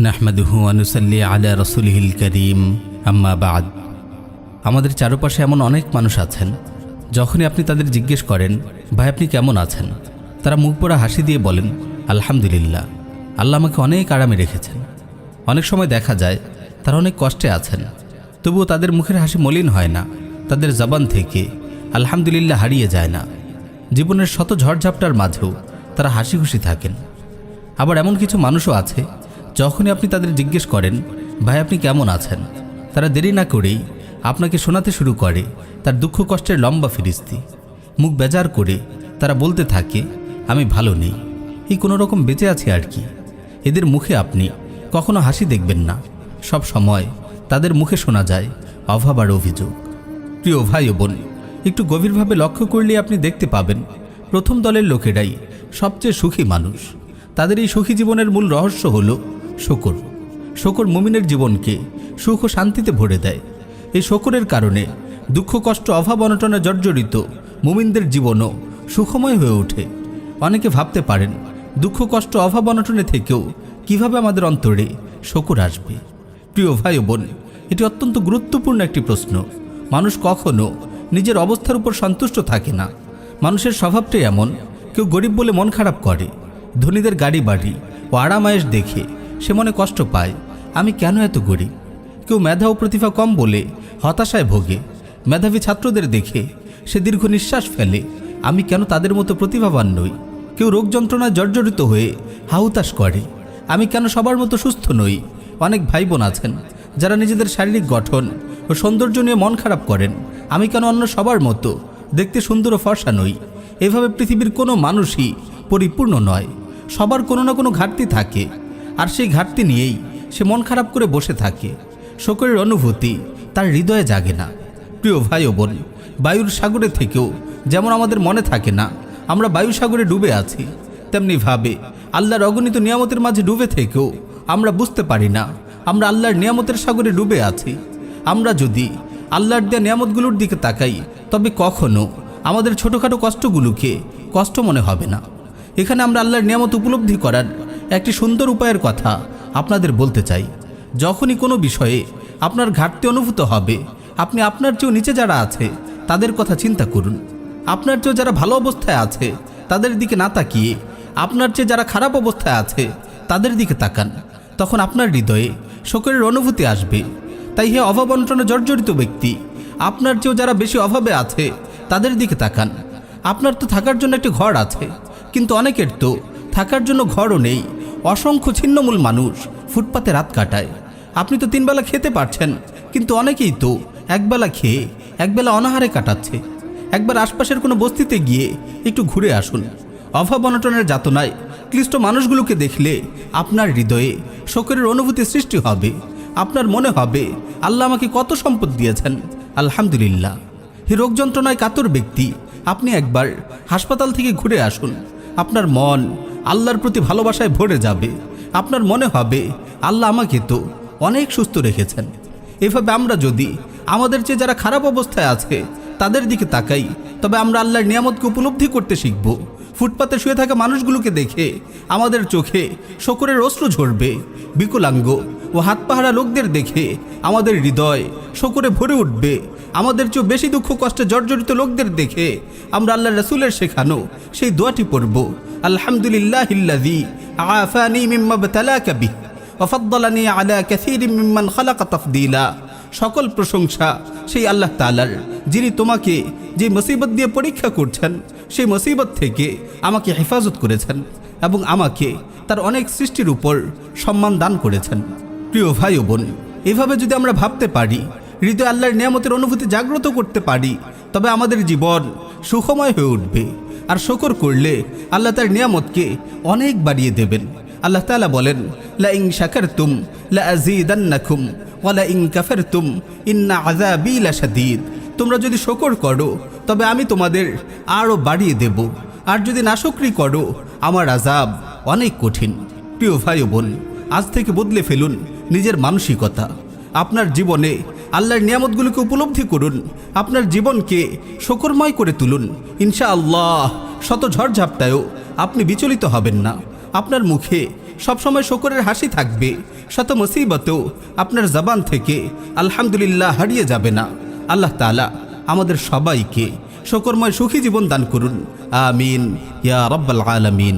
নাহমাদুহু ওয়া নুসাল্লি আলা রাসূলিহিল কারীম আম্মা বা'দ। আমাদের চারপাশে এমন অনেক মানুষ আছেন, যখনই আপনি তাদের জিজ্ঞেস করেন ভাই আপনি কেমন আছেন, তারা মুখ পোড়া হাসি দিয়ে বলেন আলহামদুলিল্লাহ, আল্লাহ আমাকে অনেক আরামে রেখেছেন। অনেক সময় দেখা যায় তারা অনেক কষ্টে আছেন, তবুও তাদের মুখের হাসি মলিন হয় না, তাদের জবান থেকে আলহামদুলিল্লাহ হারিয়ে যায় না। জীবনের শত ঝড়ঝাপটার মাঝেও তারা হাসি খুশি থাকেন। আবার এমন কিছু মানুষও আছে, যখনই আপনি তাদের জিজ্ঞেস করেন ভাই আপনি কেমন আছেন, তারা দেরি না করেই আপনাকে শোনাতে শুরু করে তার দুঃখ কষ্টের লম্বা ফিরিস্তি। মুখ বেজার করে তারা বলতে থাকে আমি ভালো নেই, এই কোনো রকম বেঁচে আছি আর কি। এদের মুখে আপনি কখনো হাসি দেখবেন না, সব সময় তাদের মুখে শোনা যায় অভাব আর অভিযোগ। প্রিয় ভাই ও বোন, একটু গভীরভাবে লক্ষ্য করলে আপনি দেখতে পাবেন প্রথম দলের লোকেরাই সবচেয়ে সুখী মানুষ। তাদের এই সুখী জীবনের মূল রহস্য হল শুকর। শুকর মুমিনের জীবনকে সুখ ও শান্তিতে ভরে দেয়। এই শুকরের কারণে দুঃখ কষ্ট অভাব অনটনে জর্জরিত মুমিনদের জীবনও সুখময় হয়ে ওঠে। অনেকে ভাবতে পারেন দুঃখ কষ্ট অভাব অনটনে থেকেও কিভাবে আমাদের অন্তরে শুকর আসবে। প্রিয় ভাই ও বোন, এটি অত্যন্ত গুরুত্বপূর্ণ একটি প্রশ্ন। মানুষ কখনো নিজের অবস্থার উপর সন্তুষ্ট থাকে না। মানুষের স্বভাবটাই এমন, কেউ গরিব বলে মন খারাপ করে, ধনীদের গাড়ি বাড়ি ও আরামায়েশ দেখে সে মনে কষ্ট পায় আমি কেন এত গরিব। কেউ মেধা ও প্রতিভা কম বলে হতাশায় ভোগে, মেধাবী ছাত্রদের দেখে সে দীর্ঘ নিঃশ্বাস ফেলে আমি কেন তাদের মতো প্রতিভাবান নই। কেউ রোগ যন্ত্রণায় জর্জরিত হয়ে হাহুতাশ করে আমি কেন সবার মতো সুস্থ নই। অনেক ভাই বোন আছেন যারা নিজেদের শারীরিক গঠন ও সৌন্দর্য নিয়ে মন খারাপ করেন আমি কেন অন্য সবার মতো দেখতে সুন্দর ও ফর্সা নই। এভাবে পৃথিবীর কোনো মানুষই পরিপূর্ণ নয়, সবার কোনো না কোনো ঘাটতি থাকে, আর সেই ঘাটতি নিয়েই সে মন খারাপ করে বসে থাকে। শুকরের অনুভূতি তার হৃদয়ে জাগে না। প্রিয় ভাই ও বোন, বায়ুর সাগরে থেকেও যেমন আমাদের মনে থাকে না আমরা বায়ু সাগরে ডুবে আছি, তেমনিভাবে আল্লাহর অগণিত নিয়ামতের মাঝে ডুবে থেকেও আমরা বুঝতে পারি না আমরা আল্লাহর নিয়ামতের সাগরে ডুবে আছি। আমরা যদি আল্লাহর দেয়া নিয়ামতগুলোর দিকে তাকাই তবে কখনো আমাদের ছোটোখাটো কষ্টগুলোকে কষ্ট মনে হবে না। এখানে আমরা আল্লাহর নিয়ামত উপলব্ধি করার একটি সুন্দর উপায়ের কথা আপনাদের বলতে চাই। যখনই কোনো বিষয়ে আপনার ঘাটতি অনুভূত হবে আপনি আপনার চেয়েও নিচে যারা আছে তাদের কথা চিন্তা করুন। আপনার চেয়েও যারা ভালো অবস্থায় আছে তাদের দিকে না তাকিয়ে আপনার চেয়ে যারা খারাপ অবস্থায় আছে তাদের দিকে তাকান। তখন আপনার হৃদয়ে শুকরের অনুভূতি আসবে। তাই হে অভাব অনটনে জর্জরিত ব্যক্তি, আপনার চেয়েও যারা বেশি অভাবে আছে তাদের দিকে তাকান। আপনার তো থাকার জন্য একটি ঘর আছে, কিন্তু অনেকের তো থাকার জন্য ঘরও নেই। অসংখ্য ছিন্নমূল মানুষ ফুটপাতে রাত কাটায়। আপনি তো 3 বেলা খেতে পারছেন, কিন্তু অনেকেই তো একবেলা খেয়ে একবেলা অনাহারে কাটাচ্ছে। একবার আশপাশের কোনো বস্তিতে গিয়ে একটু ঘুরে আসুন। অভাব অনটনের যাতনায় ক্লিষ্ট মানুষগুলোকে দেখলে আপনার হৃদয়ে শুকরের অনুভূতি সৃষ্টি হবে। আপনার মনে হবে আল্লাহ আমাকে কত সম্পদ দিয়েছেন, আলহামদুলিল্লাহ। হে রোগ যন্ত্রণায় কাতর ব্যক্তি, আপনি একবার হাসপাতাল থেকে ঘুরে আসুন। আপনার মন আল্লাহর প্রতি ভালোবাসায় ভরে যাবে। আপনার মনে হবে আল্লাহ আমাকে তো অনেক সুস্থ রেখেছেন। এভাবে আমরা যদি আমাদের চেয়ে যারা খারাপ অবস্থায় আছে তাদের দিকে তাকাই তবে আমরা আল্লাহর নিয়ামতকে উপলব্ধি করতে শিখব। ফুটপাতে শুয়ে থাকা মানুষগুলোকে দেখে আমাদের চোখে শুকরের অশ্রু ঝরবে। বিকলাঙ্গ ও হাত পাহারা লোকদের দেখে আমাদের হৃদয় শুকরে ভরে উঠবে। আমাদের চেয়ে বেশি দুঃখ কষ্টে জর্জরিত লোকদের দেখে আমরা আল্লাহ রাসূলের শেখানো সেই দোয়াটি পড়ব, আলহামদুলিল্লাহিল্লাযী আফানি মিম্মা বতালাকা বিহি ওয়া ফাদ্দালানি আলা কাসীরিম মিম্মান খালাকা তাফদীলা। সকল প্রশংসা সেই আল্লাহ তাআলার, যিনি তোমাকে যে মুসিবত দিয়ে পরীক্ষা করছেন সেই মুসিবত থেকে আমাকে হেফাজত করেছেন এবং আমাকে তার অনেক সৃষ্টির উপর সম্মান দান করেছেন। প্রিয় ভাই ও বোন, এভাবে যদি আমরা ভাবতে পারি, হৃদয় আল্লাহর নিয়ামতের অনুভূতি জাগ্রত করতে পারি, তবে আমাদের জীবন সুখময় হয়ে উঠবে। আর শুকর করলে আল্লাহ তার নিয়ামতকে অনেক বাড়িয়ে দেবেন। আল্লাহ তাআলা বলেন, লা ইন শাকারতুম লা আযীদান্নাকুম ওয়া লা ইন কাফারতুম ইন্না আযাবী লাশাদীদ। তোমরা যদি শুকর করো তবে আমি তোমাদের আরও বাড়িয়ে দেব, আর যদি নাশুকরি করো আমার আযাব অনেক কঠিন। প্রিয় ভাই ও বোন, আজ থেকে বদলে ফেলুন নিজের মানসিকতা। আপনার জীবনে আল্লাহর নিয়ামতগুলোকে উপলব্ধি করুন, আপনার জীবনকে শুকরময় করে তুলুন। ইনশাআল্লাহ শত ঝড়ঝাপটায়ও আপনি বিচলিত হবেন না। আপনার মুখে সবসময় শুকরের হাসি থাকবে, শত মুসিবতও আপনার জবান থেকে আলহামদুলিল্লাহ হারিয়ে যাবে না। আল্লাহ তাআলা আমাদের সবাইকে শুকরময় সুখী জীবন দান করুন। আমিন ইয়া রাব্বাল আলামিন।